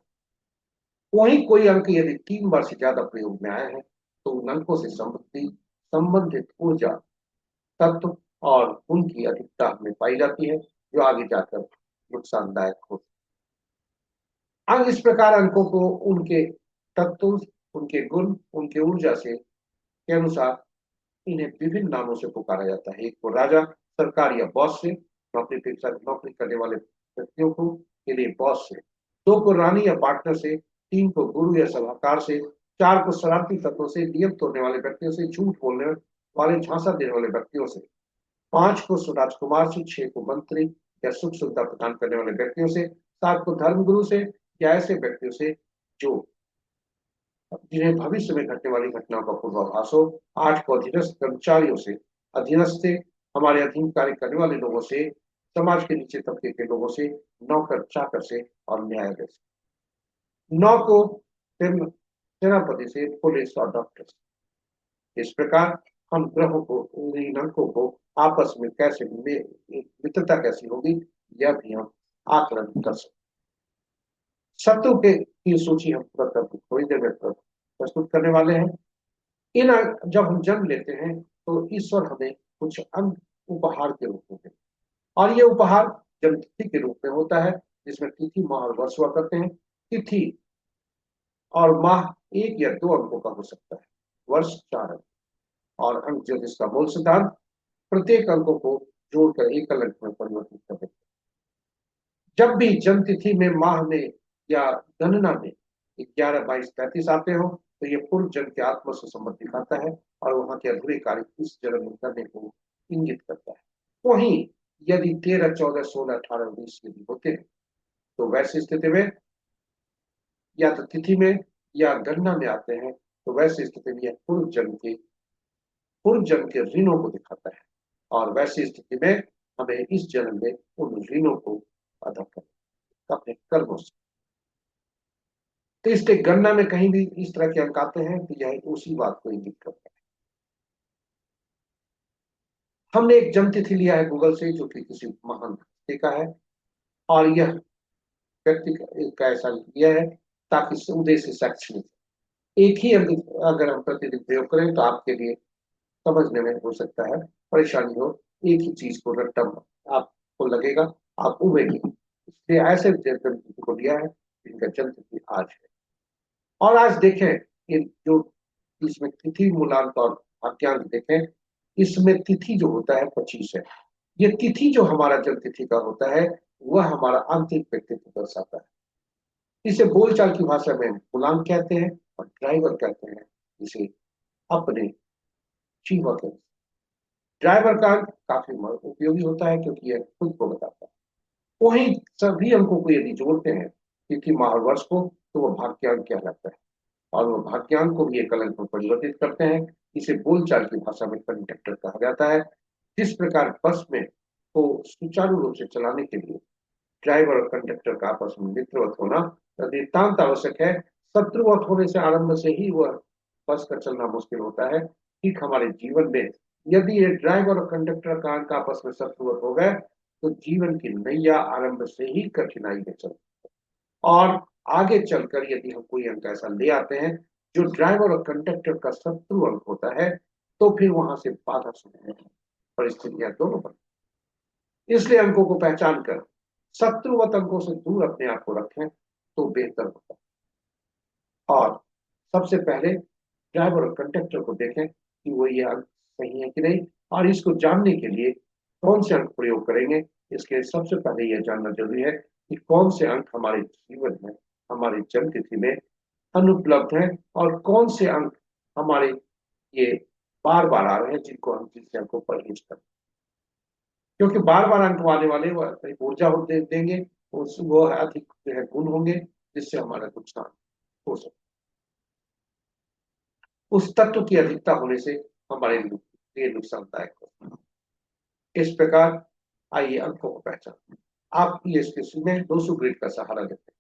Speaker 1: वहीं कोई अंक यदि 3 बार से ज्यादा प्रयोग में आए हैं, तो उन अंकों से संबंधित ऊर्जा, तत्व और गुण की अधिकता हमें पाई जाती है, जो आगे जाकर नुकसानदायक होती है। अब इस प्रकार अंकों को उनके तत्व, उनके गुण, उनके ऊर्जा से के अनुसार इन्हें विभिन्न नामों से पुकारा जाता है। एक को राजा, सरकार या बॉस से, नौकरी करने वाले व्यक्तियों को के लिए बॉस से। 2 को रानी या पार्टनर से, 3 को गुरु या सलाहकार से, 4 को शरारती तत्वों से, नियम तोड़ने वाले व्यक्तियों से, झूठ बोलने वाले, झांसा देने वाले व्यक्तियों से, 5 को राजकुमार से, 6 को मंत्री या सुख सुविधा प्रदान करने वाले व्यक्तियों से, 7 को धर्मगुरु से या ऐसे व्यक्तियों से जो जिन्हें भविष्य में घटने वाली घटनाओं का पूर्वाभास हो। 8 को अधीनस्थ कर्मचारियों से, अधीनस्थ से, हमारे अधीन कार्य करने वाले लोगों से, समाज के नीचे तबके के लोगों से, नौकर चाकर से और न्यायालय से। 9 को सेनापति से, पुलिस और डॉक्टर से। इस प्रकार हम ग्रहों को, इन अंकों को आपस में कैसे मित्रता कैसी होगी, यह भी हम आकलन कर सकते। शत्रु के की सूची हम थोड़ी देर में प्रस्तुत करने वाले हैं। इन जब हम जन्म लेते हैं, तो ईश्वर हमें कुछ अंक उपहार के रूप में देते हैं, और ये उपहार जन्म तिथि के रूप में होता है, जिसमें तिथि, माह और वर्ष हुआ करते हैं। तिथि और माह 1 या 2 अंकों का हो सकता है, वर्ष 4 अंक। और अंक ज्योतिष का मूल सिद्धांत प्रत्येक अंकों को जोड़कर एकल अंक में परिवर्तित कर देते हैं। जब भी जन्म तिथि में, माह में या गणना में 11, 22, 33 आते हो, तो ये पूर्व जन्म के आत्मा से संबंध दिखाता है और वहां के अधूरे कार्य इस जन्म में करने को इंगित करता है। वहीं यदि 13, 14, 16, 18, 19 यदि होते हैं, तो वैसी स्थिति में या तो तिथि में या गणना में आते हैं, तो वैसी स्थिति में यह पूर्व जन्म के ऋणों को दिखाता है और वैसी स्थिति में हमें इस जन्म में उन ऋणों को अदा करना अपने कर्मों से। तो इसलिए गणना में कहीं भी इस तरह के अंक आते हैं, तो यह उसी बात को इंगित करता है। हमने एक जन्म तिथि लिया है गूगल से, जो कि किसी महान व्यक्ति का है, और यह व्यक्ति का ऐसा लिया है ताकि उद्देश्य शैक्षणिक, एक ही अंक अगर हम प्रतिदिन प्रयोग करें तो आपके लिए समझने में हो सकता है परेशानी हो, एक ही चीज को रट्टा आपको लगेगा, आप उबेंगे। इसलिए ऐसे जन्म तिथि को लिया है जिनका जन्म तिथि आज है। और आज देखें कि जो इसमें तिथि मूलांक और वाक्यांक देखें, इसमें तिथि जो होता है 25 है। ये तिथि जो हमारा जन्म तिथि का होता है, वह हमारा आंतरिक व्यक्तित्व दर्शाता है। इसे बोलचाल की भाषा में मूलांक कहते हैं और ड्राइवर कहते हैं, इसे अपने जीवा कहते हैं। ड्राइवर का अंक काफी उपयोगी होता है क्योंकि यह खुद को बताता है। वहीं सभी अंकों को यदि जोड़ते हैं तिथि, माह और वर्ष को, तो वह भाग्यांक कहलाता है और वह भाग्यांक को भी एक अंक में परिवर्तित करते हैं। इसे बोलचाल की भाषा में कंडक्टर कहा जाता है। जिस प्रकार बस में को सुचारू रूप से चलाने के लिए ड्राइवर और कंडक्टर का आपस में मित्रवत होना नितांत आवश्यक है। शत्रुवत होने से आरंभ से ही वह बस का चलना मुश्किल होता है। ठीक हमारे जीवन में यदि ये ड्राइवर और कंडक्टर का अंक आपस में शत्रुवत हो गए, तो जीवन की नैया आरंभ से ही कठिनाई में चलती है। और आगे चलकर यदि हम कोई अंक ऐसा ले आते हैं जो ड्राइवर और कंडक्टर का शत्रु अंक होता है, तो फिर वहां से बाधा सुनने की परिस्थितियां दोनों बनती। इसलिए अंकों को पहचान कर शत्रुवत अंकों से दूर अपने आप को रखें तो बेहतर होता है। और सबसे पहले ड्राइवर और कंडक्टर को देखें कि वो ये अंक सही है कि नहीं, और इसको जानने के लिए कौन से अंक प्रयोग करेंगे। इसके सबसे पहले यह जानना जरूरी है कि कौन से अंक हमारे जीवन में, हमारे जन्म तिथि में अनुपलब्ध हैं और कौन से अंक हमारे ये बार बार आ रहे हैं जिनसे हमको परहेज करना। क्योंकि बार बार अंक आने वाले वह ऊर्जा देंगे, वो अधिक जो है गुण होंगे जिससे हमारा नुकसान हो सकता है। उस तत्व की अधिकता होने से हमारे लिए नुकसानदायक होता है। इस प्रकार आइए अंकों को पहचान। आप ये इसके सुने लोसू ग्रिड का सहारा लेते हैं।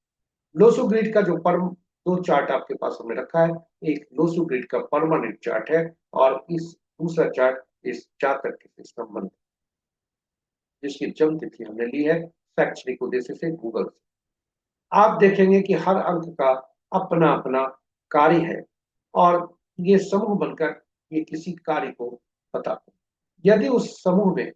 Speaker 1: लोसू ग्रिड का जो परम दो चार्ट आपके पास हमने रखा है, एक लोसू ग्रिड का परमानेंट चार्ट है और इस दूसरा चार्ट इस जातक के संबंध, जिसकी जन्म तिथि हमने ली है शैक्षणिक उद्देश्य से गूगल से। आप देखेंगे कि हर अंक का अपना अपना कार्य है और ये समूह बनकर ये किसी कार्य को बताते हैं। यदि उस समूह में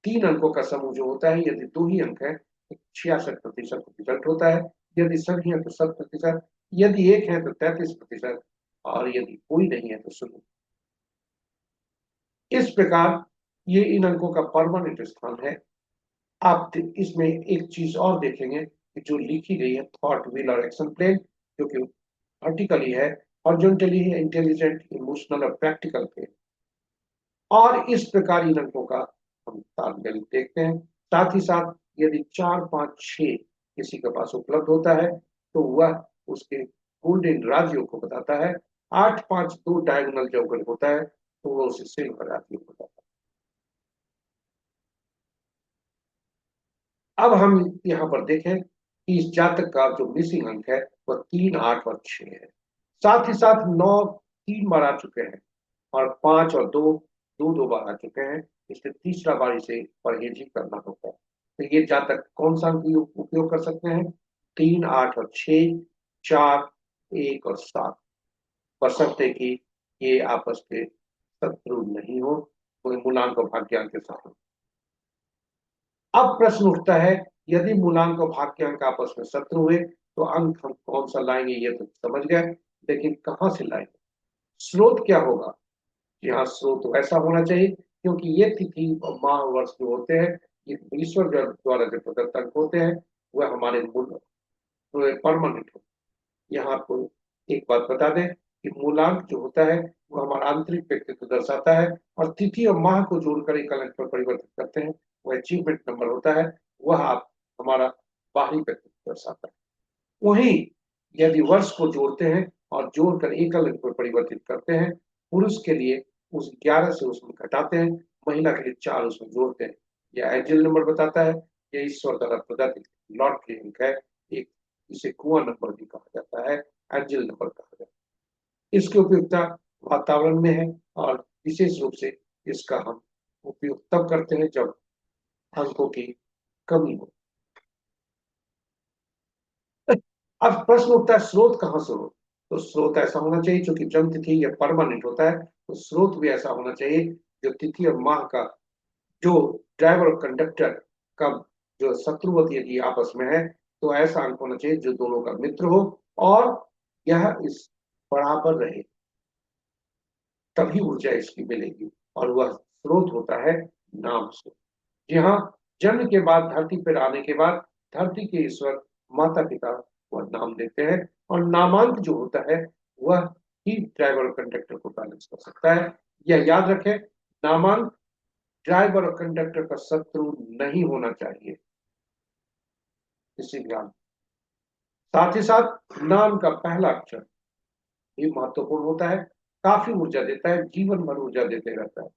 Speaker 1: 3 अंकों का समूह जो होता है, यदि 2 ही अंक है तो 66% रिजल्ट होता है। यदि सभी है तो 100%, यदि एक है तो 33%, और यदि कोई नहीं है तो 0। इस प्रकार ये इन अंकों का परमानेंट स्थान है। आप इसमें एक चीज और देखेंगे कि जो लिखी गई है थॉट, विल और एक्शन प्लेन, जो कि वर्टिकली है, हॉरिजॉन्टली है इंटेलिजेंट, इमोशनल और प्रैक्टिकल प्लेन। और इस प्रकार इन अंकों का हम तालमेल देखते हैं। साथ ही साथ यदि 4, 5, 6 किसी के पास उपलब्ध होता है तो वह उसके गोल्डन राजयोग को बताता है। 8, 5, 2 डायगोनल जो अगर होता है तो वह उसे सिल्वर राजयोग बताता है। अब हम यहाँ पर देखें कि इस जातक का जो मिसिंग अंक है वह 3, 8 और 6 है। साथ ही साथ 9 3 बार आ चुके हैं और 5 और 2 दो दो बार आ चुके हैं। इसलिए तीसरा बार इसे परहेज ही करना होता है। तो ये जातक कौन सा अंक उपयोग कर सकते हैं? 3, 8 और 6, 4, 1 और 7, बशर्ते कि ये आपस के शत्रु नहीं हो, कोई मूलांक और भाग्यांक के साथ। अब प्रश्न उठता है, यदि मूलांक और भाग्यांक आपस में शत्रु हुए तो अंक हम कौन कौन सा लाएंगे ये तो समझ गए, लेकिन कहाँ से लाएंगे, स्रोत क्या होगा। यहाँ स्रोत वैसा होना चाहिए क्योंकि ये तिथि और माह वर्ष जो होते हैं, ये ईश्वर द्वारा जो प्रदत्त अंक होते हैं वह हमारे मूल परमानेंट हो। यहाँ आपको एक बात बता दें कि मूलांक जो होता है वो हमारा आंतरिक व्यक्तित्व दर्शाता है, और तिथि और माह को जोड़कर एक अंक पर परिवर्तित करते हैं, वो अचीवमेंट नंबर होता है, वह आप हमारा बाहरी व्यक्तित्व दर्शाता है। वहीं यदि वर्ष को जोड़ते हैं और जोड़कर एकल अंक पर परिवर्तित करते हैं, पुरुष के लिए उस 11 से उसमें घटाते हैं, महिला के लिए 4 उसमें जोड़ते हैं, यह एंजल नंबर बताता है। यह ईश्वर द्वारा प्रदत्त लॉटरी अंक है, एक इसे कुआं नंबर भी कहा जाता है, एंजल नंबर कहा जाता है। इसकी उपयोगिता वातावरण में है, और विशेष रूप से इसका हम उपयोग तब करते हैं जब अंकों की कमी हो। अब प्रश्न उठता है स्रोत कहाँ से हो, तो स्रोत ऐसा होना चाहिए क्योंकि जन्म तिथि यह परमानेंट होता है, तो स्रोत भी ऐसा होना चाहिए जो तिथि और माह का, जो ड्राइवर और कंडक्टर का जो शत्रुवत यदि आपस में है, तो ऐसा अंक होना चाहिए जो दोनों का मित्र हो, और यह इस बराबर रहे, तभी ऊर्जा इसकी मिलेगी, और वह स्रोत होता है नाम से। जी हाँ, जन्म के बाद धरती पर आने के बाद धरती के ईश्वर माता पिता वह नाम देते हैं, और नामांक जो होता है वह ही ड्राइवर और कंडक्टर को बैलेंस कर सकता है। यह याद रखें, नामांक ड्राइवर और कंडक्टर का शत्रु नहीं होना चाहिए, इसी ध्यान। साथ ही साथ नाम का पहला अक्षर भी महत्वपूर्ण होता है, काफी ऊर्जा देता है, जीवन भर ऊर्जा देते रहता है,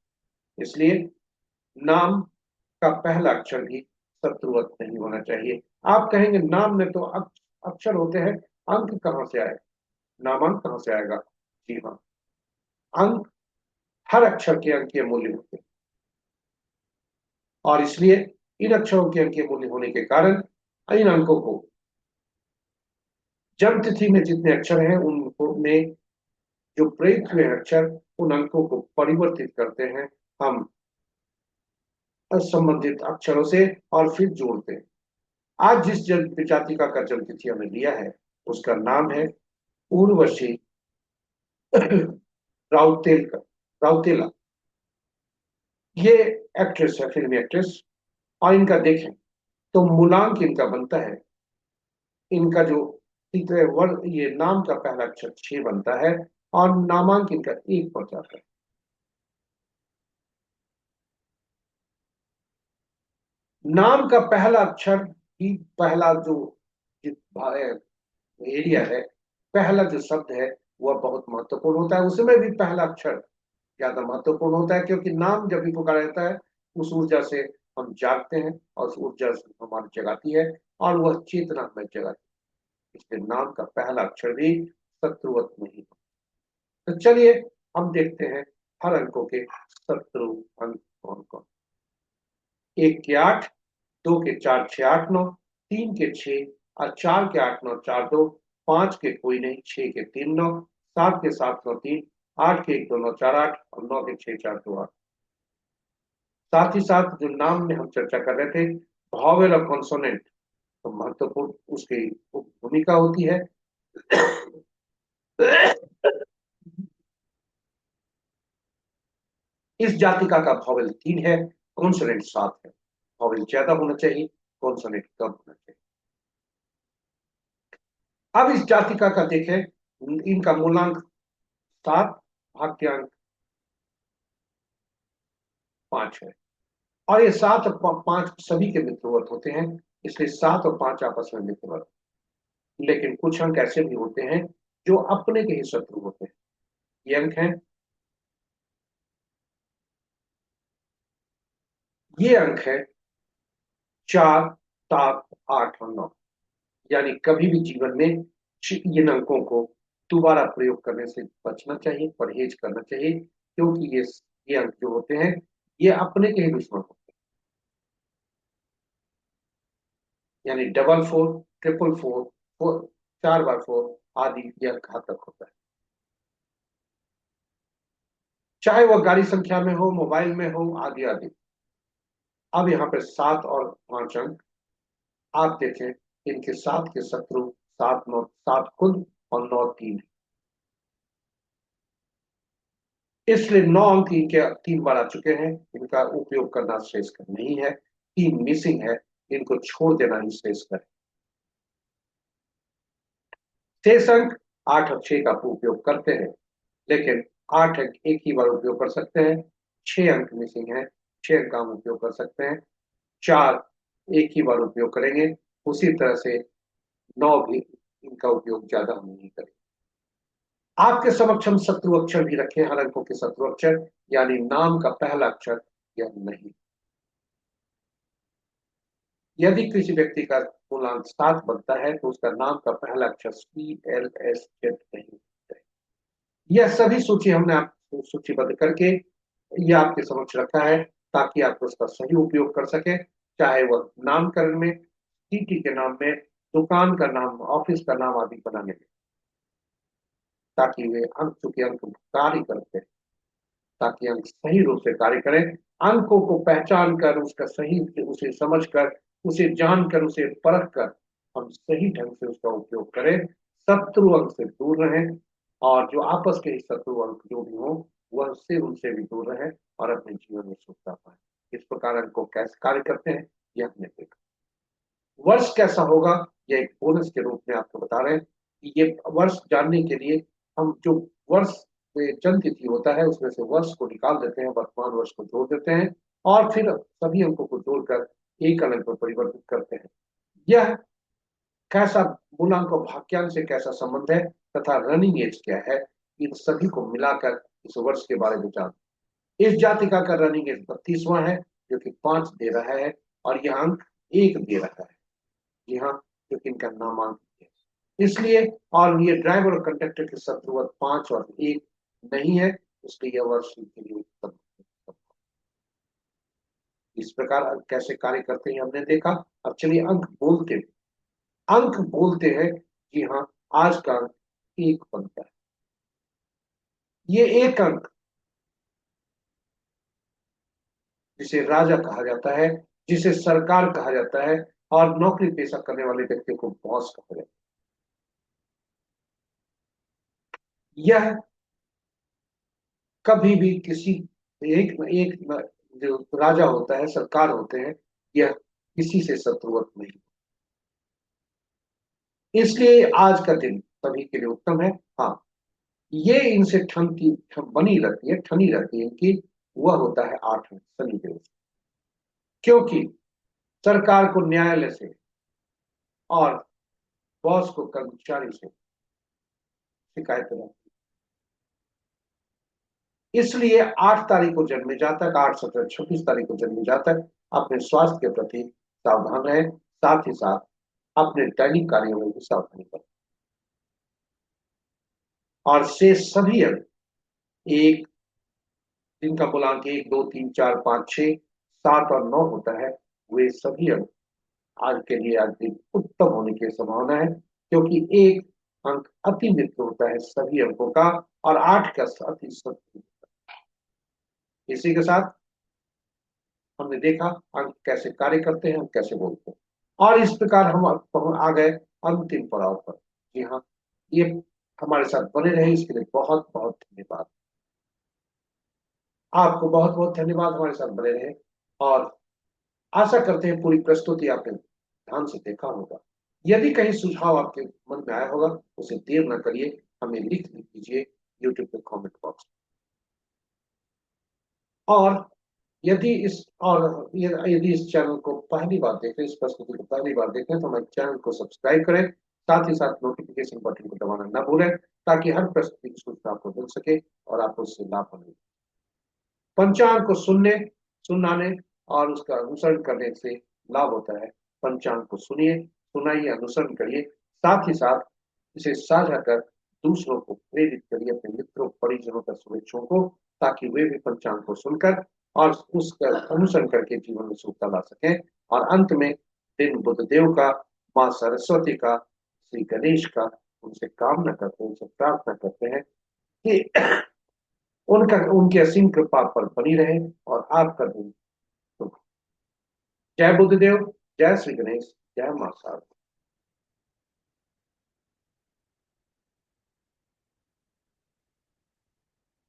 Speaker 1: इसलिए नाम का पहला अक्षर भी शत्रुवत नहीं होना चाहिए। आप कहेंगे नाम में तो अक्षर होते हैं, अंक कहाँ से आए, नामांक कहाँ से आएगा। जी हाँ, अंक, हर अक्षर के अंकीय मूल्य होते हैं, और इसलिए इन अक्षरों के अंकीय मूल्य होने के कारण इन अंकों को, जन्म तिथि में जितने अक्षर हैं उनको में जो प्रयुक्त हुए अक्षर उन अंकों को परिवर्तित करते हैं हम संबंधित अक्षरों से, और फिर जोड़ते हैं। आज जिस जन जातिका का जन्म तिथि हमें लिया है उसका नाम है उर्वशी राउतेलकर, राउतेला। ये एक्ट्रेस है, फिल्मी एक्ट्रेस, और इनका देखें तो मूलांक इनका बनता है, इनका जो तीसरे वर्ग ये नाम का पहला अक्षर 6 बनता है, और नामांक इनका 1 पर जाता है। नाम का पहला अक्षर ही पहला जो एरिया है, पहला जो शब्द है वह बहुत महत्वपूर्ण होता है, उसमें भी पहला अक्षर ज्यादा महत्वपूर्ण होता है, क्योंकि नाम जब भी पुकारा जाता है उस ऊर्जा से हम जागते हैं, और उस ऊर्जा से हमारी जगाती है, और वह चेतना में जगाती है, इसलिए नाम का पहला अक्षर भी शत्रुवत नहीं हो। तो चलिए हम देखते हैं हर अंकों के शत्रु अंक कौन कौन। 1 के 8, 2 के 4 6 8 9, 3 के 6 और 4 के 8 9 4 2, 5 के कोई नहीं, 6 के 3 9, 7 के 7 9 3, 8 के 1 2 9 4 8 और 9 के 6 4 2 8। साथ ही साथ जो नाम में हम चर्चा कर रहे थे, वॉवेल और कॉन्सोनेंट, तो महत्वपूर्ण उसकी भूमिका होती है। इस जातिका का वॉवेल 3 है, कॉन्सोनेंट 7 है। वॉवेल ज्यादा होना चाहिए, कॉन्सोनेंट कम होना चाहिए। अब इस जातिका का देखें, इनका मूलांक 7, भाग्यांक 5 है, और ये 7 और 5 सभी के मित्रवत होते हैं, इसलिए 7 और 5 आपस में मित्रवत। लेकिन कुछ अंक ऐसे भी होते हैं जो अपने के ही शत्रु होते हैं। ये अंक हैं, ये अंक है 4 7 8 और 9, यानी कभी भी जीवन में इन अंकों को दोबारा प्रयोग करने से बचना चाहिए, परहेज करना चाहिए, क्योंकि ये अंक जो होते हैं ये अपने के ही दुश्मन होते हैं, यानी डबल 4, ट्रिपल 4, 4 बार 4 आदि यह घातक होता है, चाहे वह गाड़ी संख्या में हो, मोबाइल में हो, आदि आदि। अब यहाँ पे 7 और 5 अंक आप देखें, इनके 7 के शत्रु 7 खुद और 9 3। इसलिए 9 अंक इनके 3 बार आ चुके हैं, इनका उपयोग करना श्रेयस्कर नहीं है। 3 मिसिंग है, इनको छोड़ देना ही श्रेयस्कर है। शेष अंक 8 और 6 का उपयोग करते हैं, लेकिन 8 अंक एक ही बार उपयोग कर सकते हैं। 6 अंक मिसिंग है, 6 अंक का हम उपयोग कर सकते हैं। 4 एक ही बार उपयोग करेंगे, उसी तरह से 9 भी, इनका उपयोग ज्यादा हम नहीं करेंगे। आपके समक्ष हम शत्रु अक्षर भी रखे, हर अंकों के शत्रु अक्षर, यानी नाम का पहला अक्षर या नहीं। यदि किसी व्यक्ति का पूर्णांक 7 बनता है तो उसका नाम का पहला अक्षर CLSZ नहीं होता है। यह सभी सूची हमने आपको सूचीबद्ध करके यह आपके समक्ष रखा है, ताकि आप उसका सही उपयोग कर सके, चाहे वह नामकरण में, सिटी के नाम में, दुकान का नाम, ऑफिस का नाम आदि बनाने में, ताकि वे अंक, चूंकि अंक कार्य करते हैं, ताकि अंक सही रूप से कार्य करें। अंकों को पहचान कर, उसका सही, उसे समझ कर, उसे जानकर, उसे परख कर हम सही ढंग से उसका उपयोग करें, शत्रु अंक से दूर रहें, और जो आपस के शत्रु अंक जो भी हो वह से उनसे भी दूर रहें और अपने जीवन में सुखता पाए। इस प्रकार अंकों कैसे कार्य करते हैं यह हमने देखा। वर्ष कैसा होगा यह एक बोनस के रूप में आपको बता रहे हैं कि ये वर्ष जानने के लिए हम जो वर्ष में जन्म तिथि होता है उसमें से वर्ष को निकाल देते हैं, वर्तमान वर्ष को जोड़ देते हैं, और फिर सभी अंकों को जोड़कर एक अंक में परिवर्तित करते हैं। यह कैसा मूलांक और भाग्यांक से कैसा संबंध है तथा रनिंग एज क्या है, इन सभी को मिलाकर इस वर्ष के बारे में जान। इस जातिका का रनिंग एज 32वां है, जो कि 5 दे रहा है, और यह अंक 1 दे रहा है। जी हाँ, क्योंकि इनका नामांक है इसलिए, और ये ड्राइवर और कंडक्टर के शत्रुवत 5 और 1 नहीं है, इसलिए यह वर्ष के लिए उत्तम। इस प्रकार अंक कैसे कार्य करते हैं हमने देखा। अब चलिए अंक बोलते हैं। अंक बोलते हैं, जी हाँ, आज का अंक 1 बनता है। ये एक अंक जिसे राजा कहा जाता है, जिसे सरकार कहा जाता है, और नौकरी पेशा करने वाले व्यक्ति को बॉस कहा जाता है। यह कभी भी किसी एक जो राजा होता है, सरकार होते हैं, यह किसी से शत्रुवत नहीं। इसलिए आज का दिन सभी के लिए उत्तम है। हाँ, ये इनसे बनी रहती है, ठनी रहती है इनकी, वह होता है 8 शनिदेव से। क्योंकि सरकार को न्यायालय से और बॉस को कर्मचारी से शिकायत रहती है। इसलिए 8 तारीख को जन्मे जातक, 8 17 26 तारीख को जन्मे जातक अपने स्वास्थ्य के प्रति सावधान रहे, साथ ही साथ अपने दैनिक कार्यों में भी सावधानी करें। और शेष सभी अंक, एक जिनका मूलांक 1 2 3 4 5 6 7 और 9 होता है, वे सभी अंक आज के लिए आज दिन उत्तम होने की संभावना है, क्योंकि एक अंक अति मित्र होता है सभी अंकों का, और 8 का अति शत्रु। इसी के साथ हमने देखा अंक कैसे कार्य करते हैं, कैसे बोलते हैं, और इस प्रकार हम आ गए अंतिम पड़ाव पर। जी हाँ, ये हमारे साथ बने रहे, इसके लिए बहुत बहुत धन्यवाद। आपको बहुत बहुत धन्यवाद हमारे साथ बने रहे, और आशा करते हैं पूरी प्रस्तुति आपने ध्यान से देखा होगा। यदि कहीं सुझाव आपके मन में आया होगा, उसे देर न करिए, हमें लिख दीजिए यूट्यूब पे कमेंट बॉक्स। और यदि इस चैनल को पहली बार देखें, इस प्रस्तुति को पहली बार देखें, तो हमारे चैनल को सब्सक्राइब करें, साथ ही साथ नोटिफिकेशन बटन को दबाना न भूलें, ताकि हर प्रस्तुति की सूचना आपको मिल सके और आपको उससे लाभ मिले। पंचांग को सुनाने और उसका अनुसरण करने से लाभ होता है। पंचांग को सुनिए, सुनाइए, अनुसरण करिए, साथ ही साथ इसे साझा कर दूसरों को प्रेरित करिए, अपने मित्रों, परिजनों का, शुभेच्छुओं को, ताकि वे भी पंचांग को सुनकर और उसका अनुसरण करके जीवन में सुखता ला सकें। और अंत में दिन बुद्धदेव का, माँ सरस्वती का, श्री गणेश का उनसे कामना करते हैं, उनसे प्रार्थना करते हैं कि उनके असीम कृपा पर बनी रहे और आपका दिन शुभ। जय बुद्धदेव, जय श्री गणेश, जय मां शारदा।